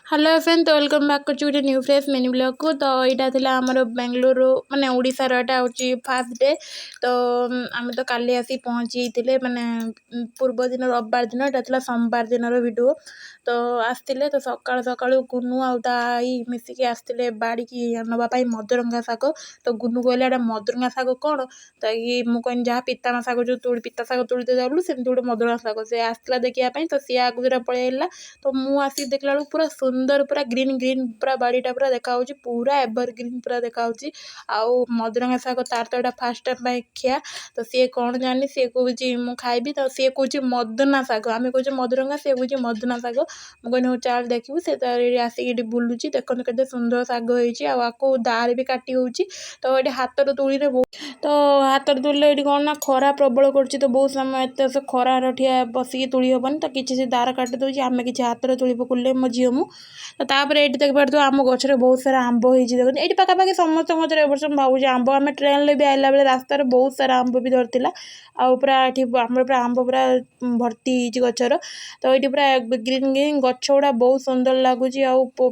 Hello friend, तो welcome back कर गोटे न्यू फ्रेश मिनी ब्लॉग को। तो यहाँ था आमर बेंगलुरु माने ओडिशार एटा हूँ फास्ट डे। तो आम तो काली आसी पहुँची माने पूर्व दिन रविवार दिन, यहाँ था सोमवार दिन वीडियो। तो आसते तो सकाल सकाल गुनु आई मिसिकी आसते बाड़ी की नापी मदरंगा शाग। तो गुनु कहले एटा मदरंगा शाग कौन? तो ये मुझे जहाँ पिताना शाग जो तुड़ी पिता शाग तुड़ते जाऊँ सेमती गोटे मदरंगा शाग से आसला देखापी। तो सी आगुरा पलैला। तो मुझे देखला बेलू पूरा सुंदर पूरा ग्रीन ग्रीन पूरा बाड़ीटा पूरा देखा पूरा एवरग्रीन पूरा देखा। आउ मदरंगा शाग तार तो यहाँ फास्ट टाइम खिया। तो सी कौन जानी सी कहे मुझे खाइबी। तो सी कहे मदना शाग, आम कहे मदरंगा, सी कहे मदना शाग। मुझे हूँ चाल देखू से आसिक बुलूची देखते के सुंदर शाग हो दार भी काटी हो। तो ये हाथ तुड़ी तो हाथ तुले ये कौन ना खरा प्रबल कर तो बहुत समय एत से खरार ठिया बसिक तुड़ी हेनी। तो किसी से दार काटी दूसरी आम कि हाथ तुड़ी पकड़े मो झील मु। तो तापर ये देख पार आम गचर बहुत सारा आंब होती देखते ये पाखापाखि समस्त वर्ष भावुँ आंब आम ट्रेन भी आइला बेले रास्तार बहुत सारा आंब भी धरती आउ पूरा ये आम पूरा आंब पूरा भर्ती गचर। तो ये पूरा ग्रीन ग्रीन गच गुड़ा बहुत सुंदर लगुच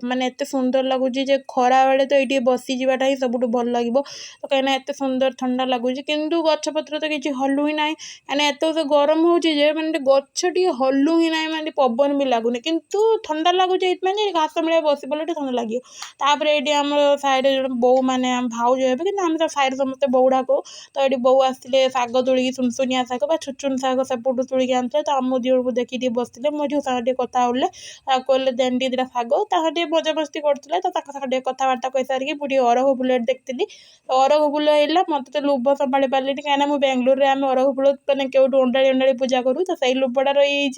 माने एत सुंदर लगुच खरा बेले तो ये बसी जावाटा ही सब भल लगे। तो कहीं एत सुंदर ठंडा लगुच किंतु गछपत्र तो किसी हलू ही ना मैंने एत गरम हो मैंने गछ टी हलू ही ना मैंने पवन भी लगुनि किंतु ठंडा लगुच घास मिले बस पड़े ठंडा लगे। तापर ये आम साइड बो मैंने भाउज हे कि आम साइड समस्त बौड़ा को। तो ये बो आसते शाग तुड़ी सुनसुनिया शाग छुचुन शाग सेपटू तुड़ी आने। तो आम दिह को देखिए बसते मो झील सागे कथा होले कहले देन टी दिटा शाग टे मजा मस्ती करते। तो सागे कथबार्ता कही सारिकी पूरी अरघ बुलेट देखती। तो अरघ बुल है मत तो लोभ संभाली पारे कहीं मुझे बेंगलुरु में आम अरघ फुल मैंने क्योंटू अंडाड़ी अंडाड़ी पूजा करूँ। तो सही लोभटा रही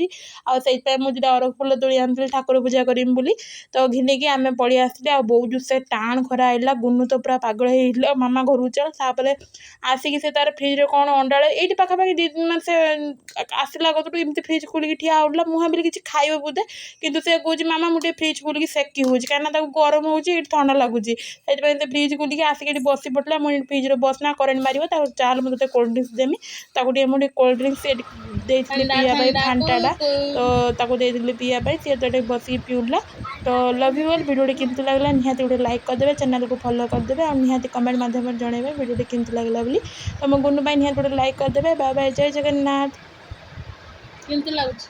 आई मुझे अरघ फुल तोड़ी आनी ठाकुर पूजा करमी बोली। तो घिनिकी आम पलि आसते आ बहुत जो से टाण खरा आइला गुनु तो पूरा पागल हो मामा घर चल। तापर आसिक से तार फ्रिज कौन अंडा ये पाखापाखि दी दिन से आसला कतु एमती फ्रिज खोलिकी ठिया होगा मुझे भाई किसी खाइब बोधे कितु से कहे मामा मुझे फ्रिज खोलिकी सेकी हो कहीं गरम हो ठंडा लगुच से फ्रिज खोलिकी आसिक बसी पड़ा मुझे फ्रिज बसना करेन्ट मार चाल मुझे कोल्ड ड्रिंक्स देमी ताकि मुझे कोल्ड ड्रिंक्स पीवा फांटा तो देती पीवाई सी तो बसिक पीऊला। तो लव यू ऑल वीडियो केमती लगला निहाती गोटे लाइक करदे चैनल को फॉलो करदे और निहाती कमेंट माध्यम जनइबे वीडियो केमती लगला बोली। तो मो गुनु भाई निहाती गोटे लाइक करदे। बाय बाय, जय जगन्नाथ। केमती लगुच